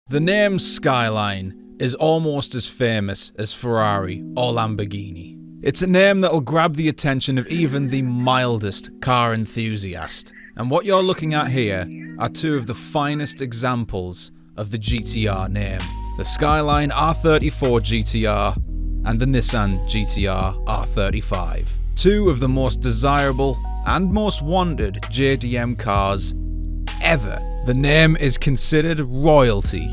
The name Skyline is almost as famous as Ferrari or Lamborghini. It's a name that'll grab the attention of even the mildest car enthusiast. And what you're looking at here are two of the finest examples of the GTR name. The Skyline R34 GTR and the Nissan GTR R35. Two of the most desirable and most wanted JDM cars ever. The name is considered royalty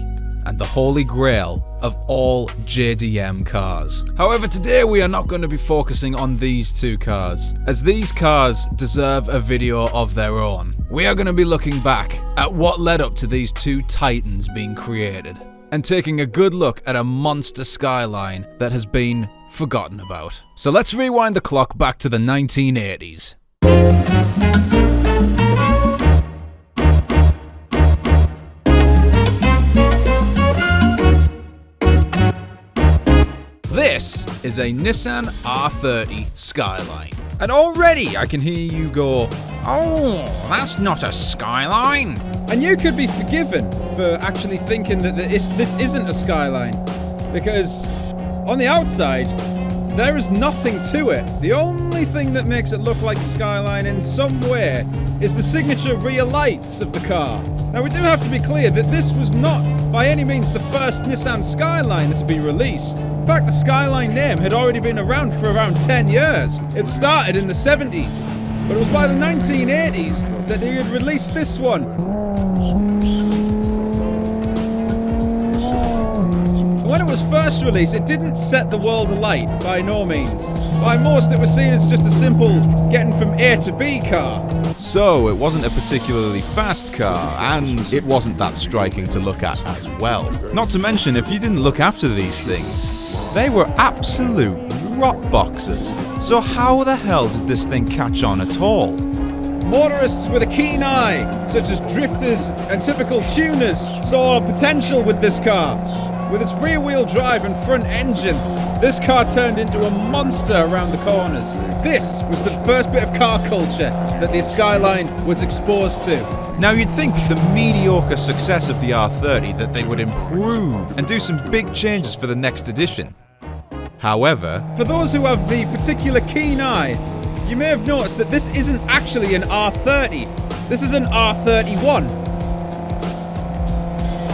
and the holy grail of all JDM cars. However, today we are not going to be focusing on these two cars, as these cars deserve a video of their own. We are going to be looking back at what led up to these two titans being created, and taking a good look at a monster Skyline that has been forgotten about. So let's rewind the clock back to the 1980s. This is a Nissan R30 Skyline. And already I can hear you go, "Oh, that's not a Skyline." And you could be forgiven for actually thinking that this isn't a Skyline, because on the outside, there is nothing to it. The only thing that makes it look like a Skyline in some way is the signature rear lights of the car. Now, we do have to be clear that this was not by any means the first Nissan Skyline to be released. In fact, the Skyline name had already been around for around 10 years. It started in the 70s, but it was by the 1980s that they had released this one. When it was first released, it didn't set the world alight, by no means. By most, it was seen as just a simple getting from A to B car. So, it wasn't a particularly fast car, and it wasn't that striking to look at as well. Not to mention, if you didn't look after these things, they were absolute rot boxes. So how the hell did this thing catch on at all? Motorists with a keen eye, such as drifters and typical tuners, saw potential with this car. With its rear-wheel drive and front engine, this car turned into a monster around the corners. This was the first bit of car culture that the Skyline was exposed to. Now, you'd think with the mediocre success of the R30 that they would improve and do some big changes for the next edition. However, for those who have the particular keen eye, you may have noticed that this isn't actually an R30. This is an R31.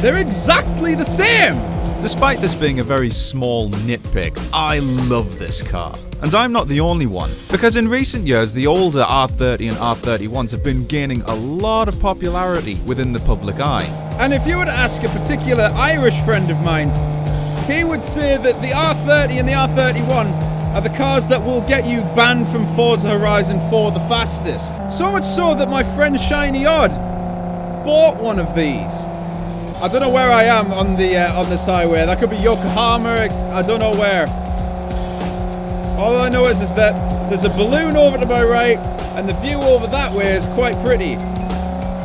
They're exactly the same! Despite this being a very small nitpick, I love this car. And I'm not the only one, because in recent years the older R30 and R31s have been gaining a lot of popularity within the public eye. And if you were to ask a particular Irish friend of mine, he would say that the R30 and the R31 are the cars that will get you banned from Forza Horizon 4 the fastest. So much so that my friend Shiny Odd bought one of these. I don't know where I am on this highway. That could be Yokohama, I don't know where. All I know is that there's a balloon over to my right, and the view over that way is quite pretty.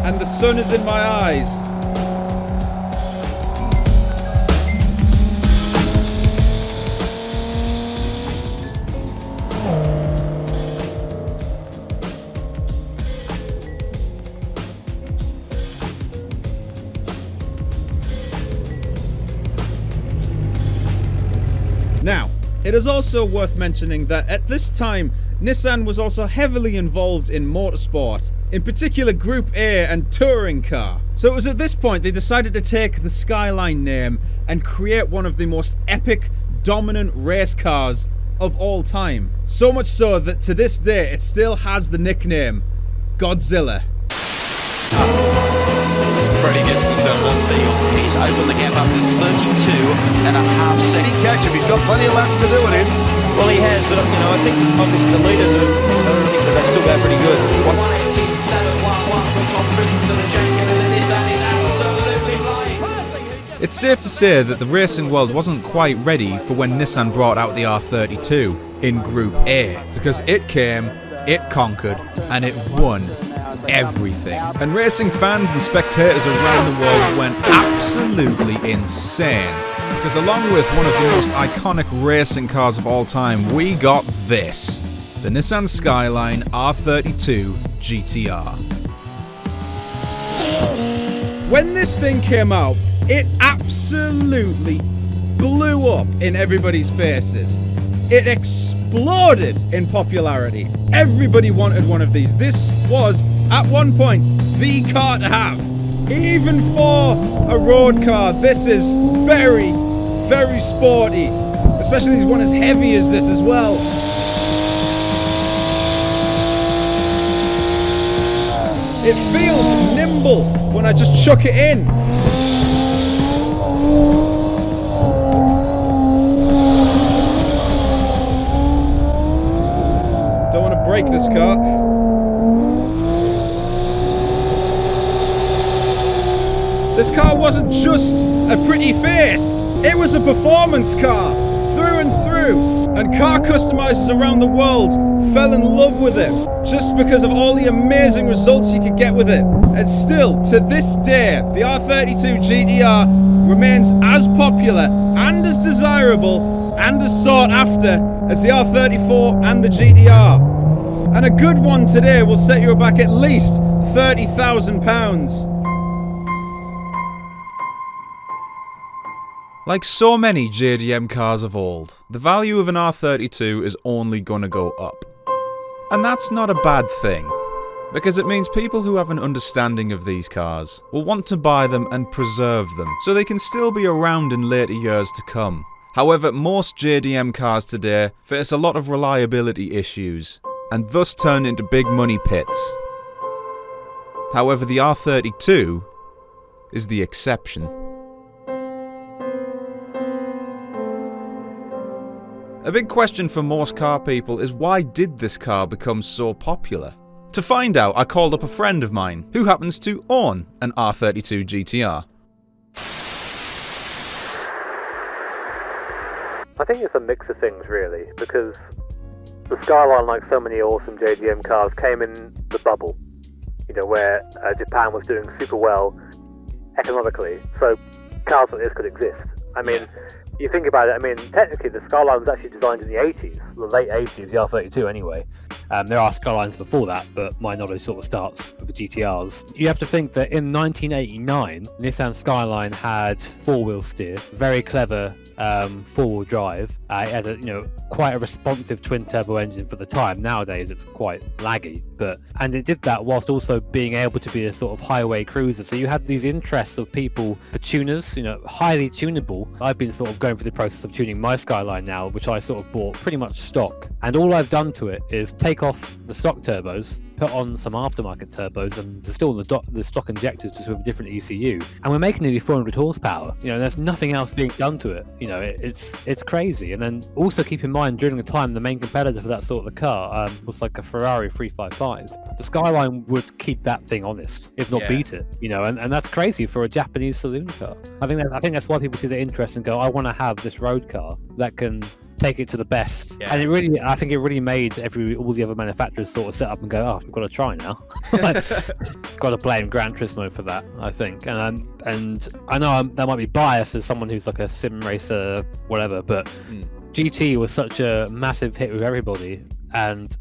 And the sun is in my eyes. Now, it is also worth mentioning that at this time, Nissan was also heavily involved in motorsport, in particular Group A and touring car. So it was at this point they decided to take the Skyline name and create one of the most epic, dominant race cars of all time. So much so that to this day it still has the nickname Godzilla. Freddie Gibson's done one thing. He's opened the gap up to 32.5 seconds. Catch him, he's got plenty of laps to do it in. Well, he has, but you know, I think obviously the leaders are think that they still go pretty good. 118.711 from Tom Christensen and Jenkins, and this is absolutely flying. It's safe to say that the racing world wasn't quite ready for when Nissan brought out the R32 in Group A, because it came, it conquered, and it won everything. And racing fans and spectators around the world went absolutely insane Because along with one of the most iconic racing cars of all time, we got this. The Nissan Skyline R32 GTR. When this thing came out, it absolutely blew up in everybody's faces. It exploded in popularity. Everybody wanted one of these. This was, at one point, the car to have. Even for a road car, this is very, very sporty. Especially one as heavy as this as well. It feels nimble when I just chuck it in. Don't want to break this car. This car wasn't just a pretty face. It was a performance car through and through. And car customizers around the world fell in love with it just because of all the amazing results you could get with it. And still, to this day, the R32 GTR remains as popular and as desirable and as sought after as the R34 and the GTR. And a good one today will set you back at least £30,000. Like so many JDM cars of old, the value of an R32 is only gonna go up. And that's not a bad thing, because it means people who have an understanding of these cars will want to buy them and preserve them, so they can still be around in later years to come. However, most JDM cars today face a lot of reliability issues, and thus turn into big money pits. However, the R32 is the exception. A big question for most car people is, why did this car become so popular? To find out, I called up a friend of mine who happens to own an R32 GTR. I think it's a mix of things really, because the Skyline, like so many awesome JDM cars, came in the bubble, you know, where Japan was doing super well economically, so cars like this could exist. I mean, you think about it, I mean, technically the Skyline was actually designed in the 80s, the late 80s, the R32 anyway. There are Skylines before that, but my knowledge sort of starts with the GTRs. You have to think that in 1989, Nissan Skyline had four-wheel steer, very clever four-wheel drive. It had quite a responsive twin-turbo engine for the time. Nowadays it's quite laggy, and it did that whilst also being able to be a sort of highway cruiser. So you had these interests of people for tuners, highly tunable. I've been sort of going through the process of tuning my Skyline now, which I sort of bought pretty much stock. And all I've done to it is take off the stock turbos, put on some aftermarket turbos, and still the stock injectors just with a different ECU. And we're making nearly 400 horsepower. There's nothing else being done to it. It's crazy. And then also keep in mind, during the time, the main competitor for that sort of car was like a Ferrari 355. The Skyline would keep that thing honest, if not beat it. And that's crazy for a Japanese saloon car. I think that's why people see the interest and go, I want to have this road car that can take it to the best. And I think it really made all the other manufacturers sort of set up and go, oh, we've got to try now. Got to blame Gran Turismo for that, I think. And I know that might be biased as someone who's like a sim racer, whatever, but GT was such a massive hit with everybody, and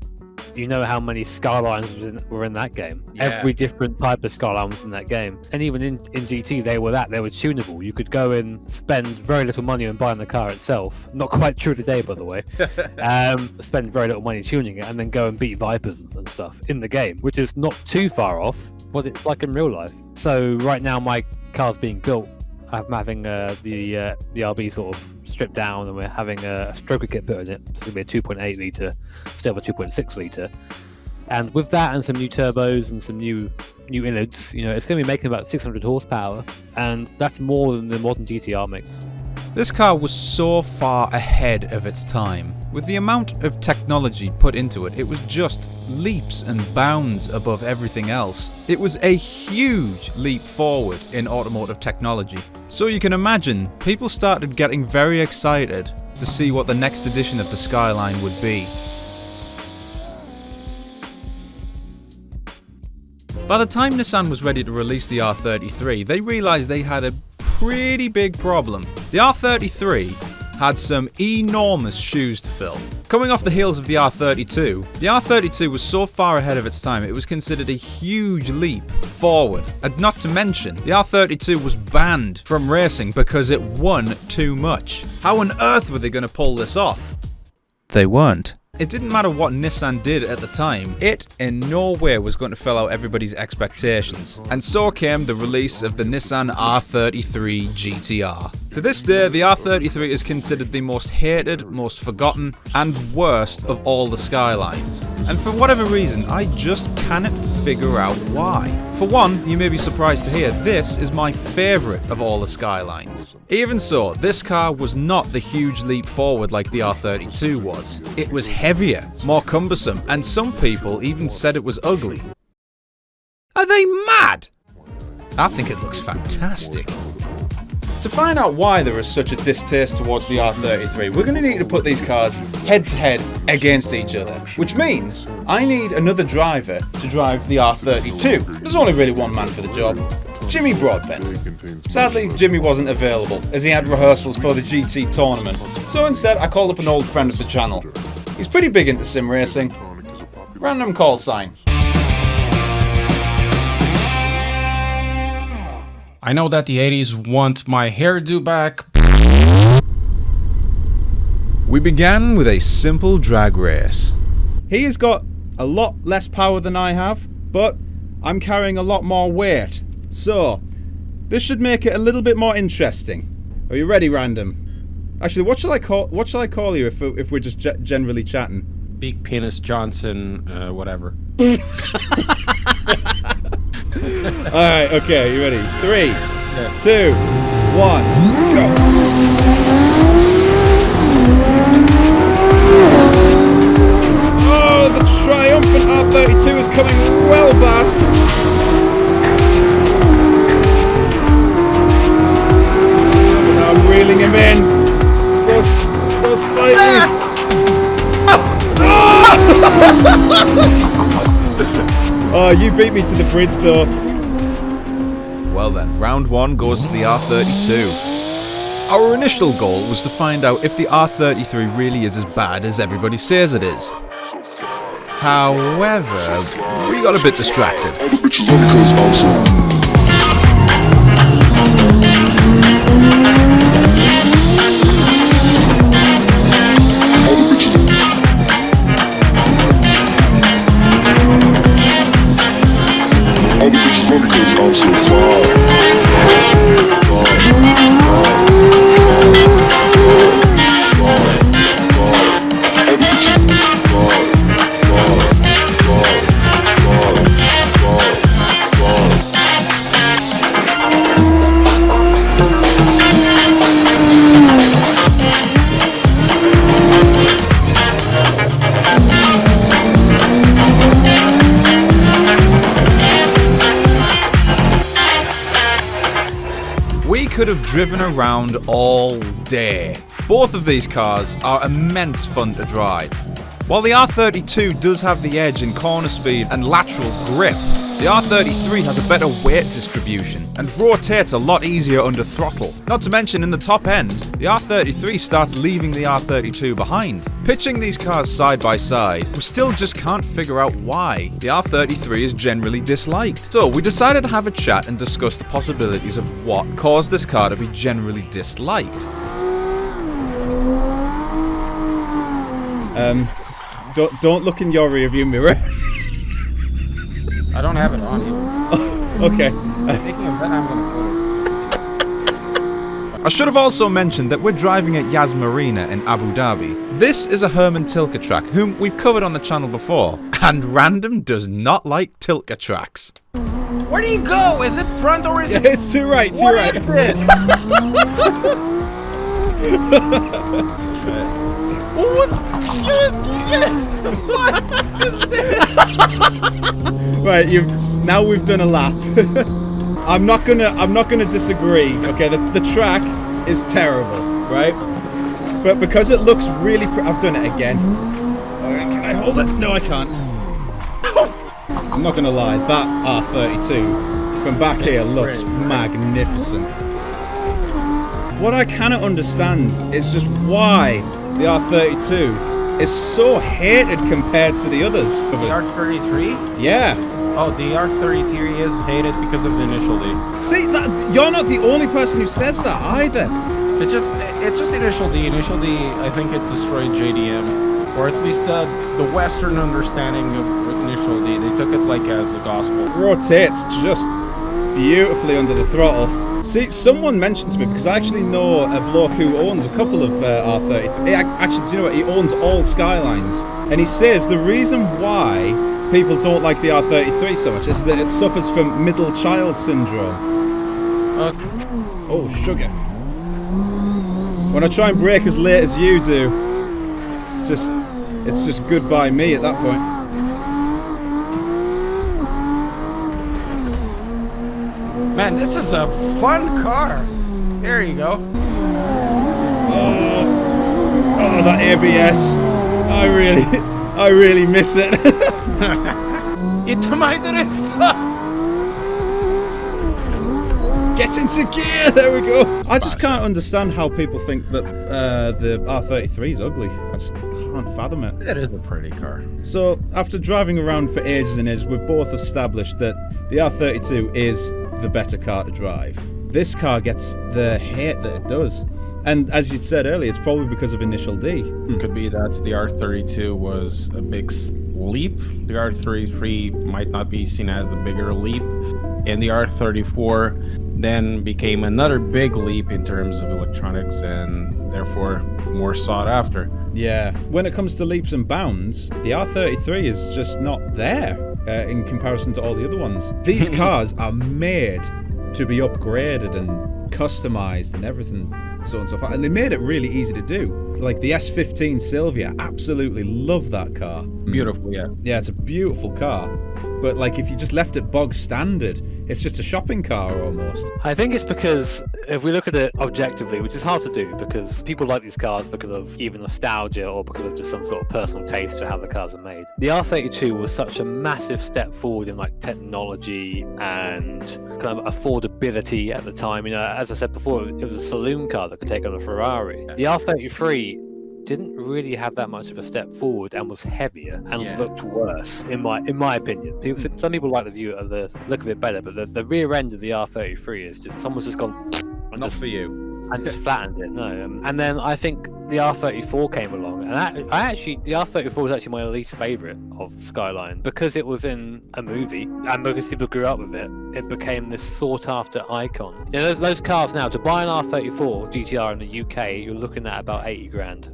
you know how many Skylines were in that game. Every different type of Skyline was in that game. And even in GT, they were tunable. You could go and spend very little money on buying the car itself. Not quite true today, by the way. Spend very little money tuning it, and then go and beat Vipers and stuff in the game, which is not too far off what it's like in real life. So right now, my car's being built. I'm having the RB sort of stripped down, and we're having a stroker kit put in it. It's going to be a 2.8 litre instead of a 2.6 litre. And with that and some new turbos and some new innards, it's going to be making about 600 horsepower, and that's more than the modern GTR makes. This car was so far ahead of its time. With the amount of technology put into it, it was just leaps and bounds above everything else. It was a huge leap forward in automotive technology. So you can imagine, people started getting very excited to see what the next edition of the Skyline would be. By the time Nissan was ready to release the R33, they realised they had a pretty big problem. The R33 had some enormous shoes to fill. Coming off the heels of the R32, the R32 was so far ahead of its time it was considered a huge leap forward. And not to mention, the R32 was banned from racing because it won too much. How on earth were they going to pull this off? They weren't. It didn't matter what Nissan did at the time, it in no way was going to fill out everybody's expectations. And so came the release of the Nissan R33 GTR. To this day, the R33 is considered the most hated, most forgotten, and worst of all the Skylines. And for whatever reason, I just cannot figure out why. For one, you may be surprised to hear, this is my favourite of all the Skylines. Even so, this car was not the huge leap forward like the R32 was. It was heavier, more cumbersome, and some people even said it was ugly. Are they mad? I think it looks fantastic. To find out why there is such a distaste towards the R33, we're going to need to put these cars head to head against each other, which means I need another driver to drive the R32. There's only really one man for the job, Jimmy Broadbent. Sadly, Jimmy wasn't available as he had rehearsals for the GT tournament, so instead I called up an old friend of the channel. He's pretty big into sim racing. Random call sign. I know that the 80s want my hairdo back. We began with a simple drag race. He has got a lot less power than I have, but I'm carrying a lot more weight. So, this should make it a little bit more interesting. Are you ready, Random? Actually, what shall I call you if we're just generally chatting? Big Penis Johnson, whatever. Alright, okay, you ready? 3, 2, 1, go! Oh, the triumphant R32 is coming well fast! Now I'm reeling him in. So slightly. Oh, you beat me to the bridge though. Well then, round one goes to the R32. Our initial goal was to find out if the R33 really is as bad as everybody says it is. However, we got a bit distracted. Could have driven around all day. Both of these cars are immense fun to drive. While the R32 does have the edge in corner speed and lateral grip, the R33 has a better weight distribution and rotates a lot easier under throttle. Not to mention, in the top end, the R33 starts leaving the R32 behind. Pitching these cars side by side, we still just can't figure out why the R33 is generally disliked. So we decided to have a chat and discuss the possibilities of what caused this car to be generally disliked. Don't look in your rearview mirror. I don't have it on you. Okay. Thinking of that, I'm gonna put it. I should have also mentioned that we're driving at Yas Marina in Abu Dhabi. This is a Herman Tilke track, whom we've covered on the channel before, and Random does not like Tilke tracks. Where do you go? Is it front or is it? It's too right, too right. What is it? What is this? Right, now we've done a lap. I'm not gonna disagree. Okay, the track is terrible, right? But because it looks really, I've done it again. Okay, can I hold it? No, I can't. I'm not gonna lie, that R32 from back here looks magnificent. what I cannot understand is just why the R32 is so hated compared to the others. The R33? Yeah. Oh, the R33 is hated because of the initial D. See, you're not the only person who says that either. It's just initial D. Initial D, I think it destroyed JDM, or at least the Western understanding of initial D. They took it like as a gospel. Rotates just beautifully under the throttle. See, someone mentioned to me, because I actually know a bloke who owns a couple of R30. Actually, do you know what? He owns all Skylines. And he says the reason why people don't like the R33 so much is that it suffers from middle child syndrome. Oh, sugar. When I try and brake as late as you do, it's just goodbye me at that point. Man, this is a fun car. There you go. Oh, that ABS. I really miss it. Into my drift. Get into gear. There we go. I just can't understand how people think that the R33 is ugly. I just can't fathom it. It is a pretty car. So, after driving around for ages and ages, we've both established that the R32 is the better car to drive. This car gets the hate that it does. And as you said earlier, it's probably because of initial D. It could be that the R32 was a big leap. The R33 might not be seen as the bigger leap. And the R34 then became another big leap in terms of electronics and therefore more sought after. Yeah. When it comes to leaps and bounds, the R33 is just not there in comparison to all the other ones. These cars are made to be upgraded and customized and everything, so on and so forth. And they made it really easy to do. Like the S15 Sylvia, absolutely love that car. Beautiful, yeah. Yeah, it's a beautiful car. But like if you just left it bog standard, it's just a shopping car almost. I think it's because if we look at it objectively, which is hard to do because people like these cars because of either nostalgia or because of just some sort of personal taste for how the cars are made. The R32 was such a massive step forward in like technology and kind of affordability at the time. You know, as I said before, it was a saloon car that could take on a Ferrari. The R33 didn't really have that much of a step forward and was heavier and looked worse in my opinion. Some people like the view of the look of it better, but the rear end of the R33 is just someone's just gone and Not for you. and just flattened it. No, and then I think the R34 came along, and the R34 was actually my least favourite of Skyline because it was in a movie and because people grew up with it. It became this sought-after icon. You know, those cars now, to buy an R34 GTR in the UK, you're looking at about 80 grand.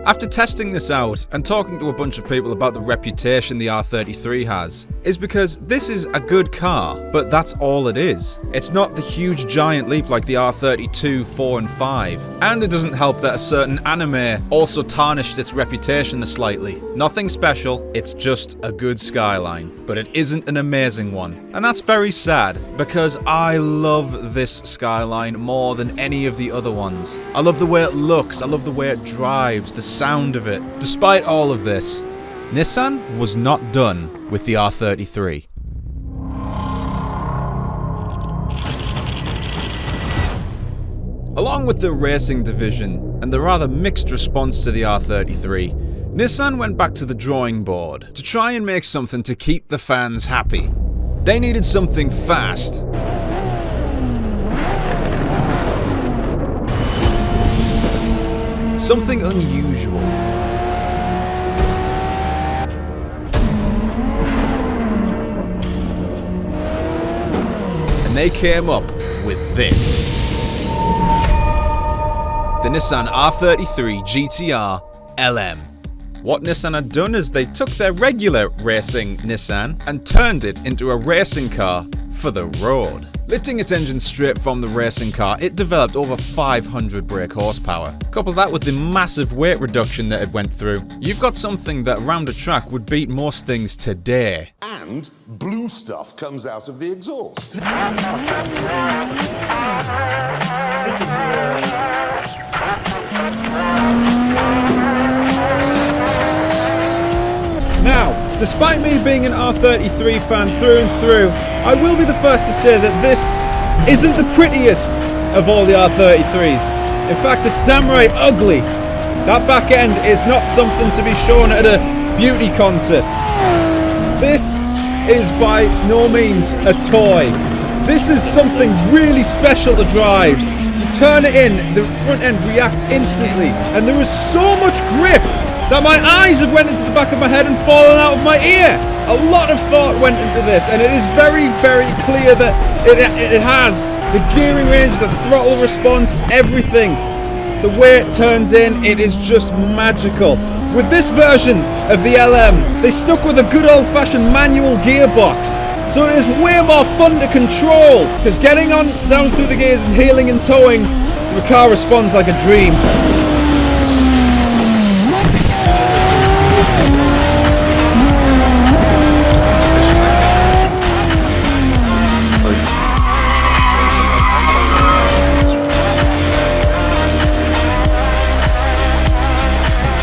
After testing this out and talking to a bunch of people about the reputation the R33 has, is because this is a good car, but that's all it is. It's not the huge giant leap like the R32, 4 and 5. And it doesn't help that a certain anime also tarnished its reputation slightly. Nothing special, it's just a good Skyline, but it isn't an amazing one. And that's very sad, because I love this Skyline more than any of the other ones. I love the way it looks, I love the way it drives, the sound of it. Despite all of this, Nissan was not done with the R33. Along with the racing division and the rather mixed response to the R33, Nissan went back to the drawing board to try and make something to keep the fans happy. They needed something fast. Something unusual. And they came up with this. The Nissan R33 GTR LM. What Nissan had done is they took their regular racing Nissan and turned it into a racing car for the road. Lifting its engine straight from the racing car, it developed over 500 brake horsepower. Couple that with the massive weight reduction that it went through, you've got something that around a track would beat most things today. And blue stuff comes out of the exhaust. Now, despite me being an R33 fan through and through, I will be the first to say that this isn't the prettiest of all the R33s. In fact, it's damn right ugly. That back end is not something to be shown at a beauty concert. This is by no means a toy. This is something really special to drive. You turn it in, the front end reacts instantly, and there is so much grip that my eyes have went into the back of my head and fallen out of my ear. A lot of thought went into this, and it is very, very clear that it has the gearing range, the throttle response, everything. The way it turns in, it is just magical. With this version of the LM, they stuck with a good old-fashioned manual gearbox. So it is way more fun to control, because getting on down through the gears and heeling and towing, the car responds like a dream.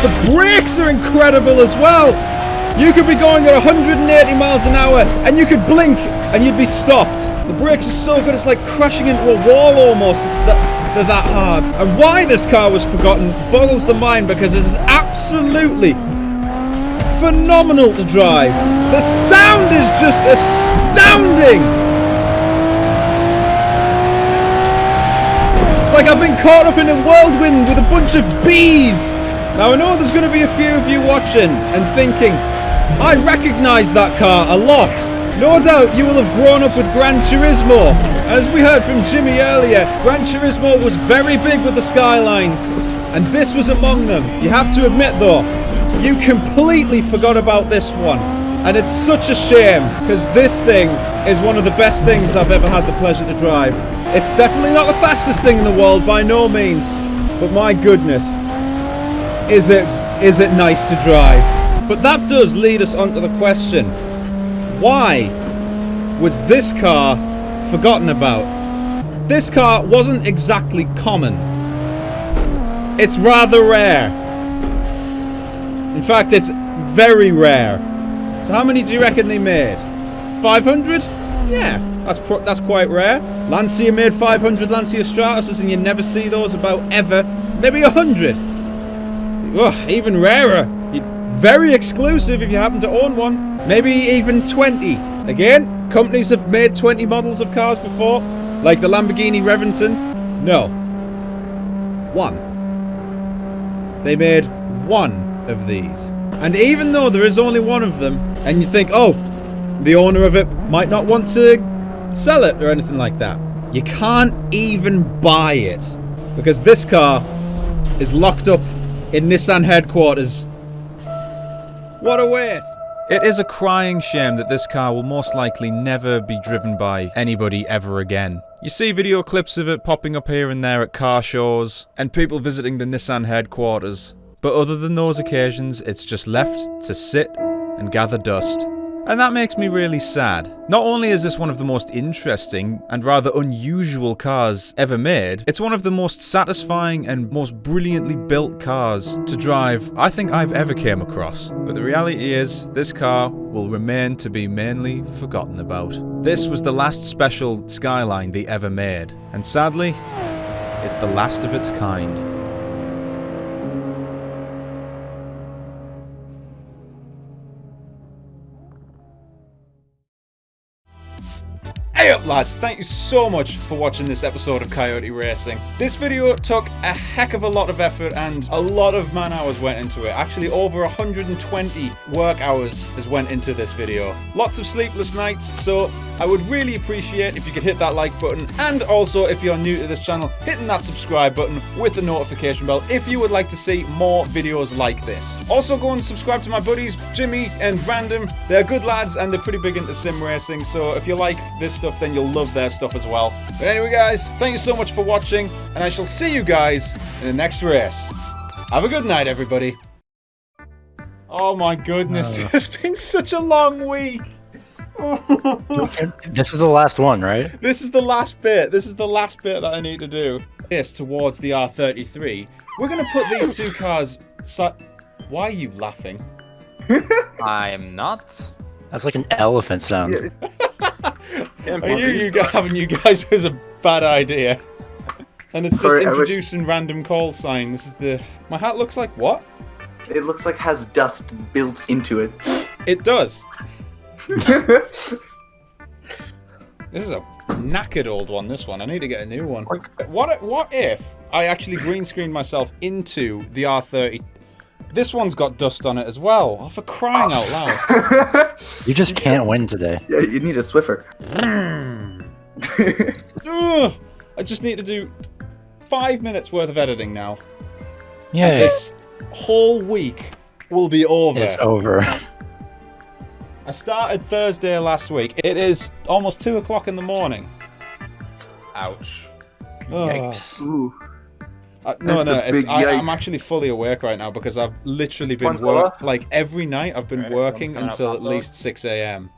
The brakes are incredible as well. You could be going at 180 miles an hour and you could blink and you'd be stopped. The brakes are so good, it's like crashing into a wall almost. They're that hard. And why this car was forgotten boggles the mind, because it is absolutely phenomenal to drive. The sound is just astounding. It's like I've been caught up in a whirlwind with a bunch of bees. Now I know there's going to be a few of you watching and thinking, I recognise that car a lot. No doubt you will have grown up with Gran Turismo. As we heard from Jimmy earlier, Gran Turismo was very big with the Skylines, and this was among them. You have to admit though, you completely forgot about this one. And it's such a shame, because this thing is one of the best things I've ever had the pleasure to drive. It's definitely not the fastest thing in the world by no means, but my goodness, is it nice to drive. But that does lead us on to the question, why was this car forgotten about? This car wasn't exactly common. It's rather rare. In fact, it's very rare. So how many do you reckon they made? 500? Yeah, that's quite rare. Lancia made 500 Lancia Stratuses, and you never see those about ever. Maybe 100. Oh, even rarer. Very exclusive if you happen to own one. Maybe even 20. Again, companies have made 20 models of cars before, like the Lamborghini Revington. No. One. They made one of these. And even though there is only one of them, and you think, oh, the owner of it might not want to sell it or anything like that, you can't even buy it, because this car is locked up in Nissan headquarters. What a waste. It is a crying shame that this car will most likely never be driven by anybody ever again. You see video clips of it popping up here and there at car shows, and people visiting the Nissan headquarters. But other than those occasions, it's just left to sit and gather dust. And that makes me really sad. Not only is this one of the most interesting and rather unusual cars ever made, it's one of the most satisfying and most brilliantly built cars to drive I think I've ever came across. But the reality is, this car will remain to be mainly forgotten about. This was the last special Skyline they ever made, and sadly, it's the last of its kind. Hey up lads, thank you so much for watching this episode of Coyote Racing. This video took a heck of a lot of effort and a lot of man hours went into it. Actually over 120 work hours has went into this video. Lots of sleepless nights, so I would really appreciate if you could hit that like button, and also if you're new to this channel, hitting that subscribe button with the notification bell if you would like to see more videos like this. Also go and subscribe to my buddies Jimmy and Random. They're good lads and they're pretty big into sim racing, so if you like this stuff then you'll love their stuff as well. But anyway guys, thank you so much for watching, and I shall see you guys in the next race. Have a good night everybody. Oh my goodness, it's been such a long week. This is the last one, right? This is the last bit. This is the last bit that I need to do. This towards the R33. We're going to put these two cars... Why are you laughing? I am not. That's like an elephant sound. I knew you guys was a bad idea. And it's Sorry, just I wish- introducing random call sign. This is the... My hat looks like what? It looks like it has dust built into it. It does. This is a knackered old one, this one. I need to get a new one. What if I actually green screened myself into the R30? This one's got dust on it as well. Oh, for crying out loud. You just can't win today. Yeah, you need a Swiffer. Ugh, I just need to do 5 minutes worth of editing now. Yeah. And this whole week will be over. It's over. I started Thursday last week. It is almost 2 o'clock in the morning. Ouch. Yikes. Ooh. No, That's a it's, big yike. I'm actually fully awake right now because I've literally been One dollar? like every night I've been Okay, working one's coming until up, at least 6 a.m.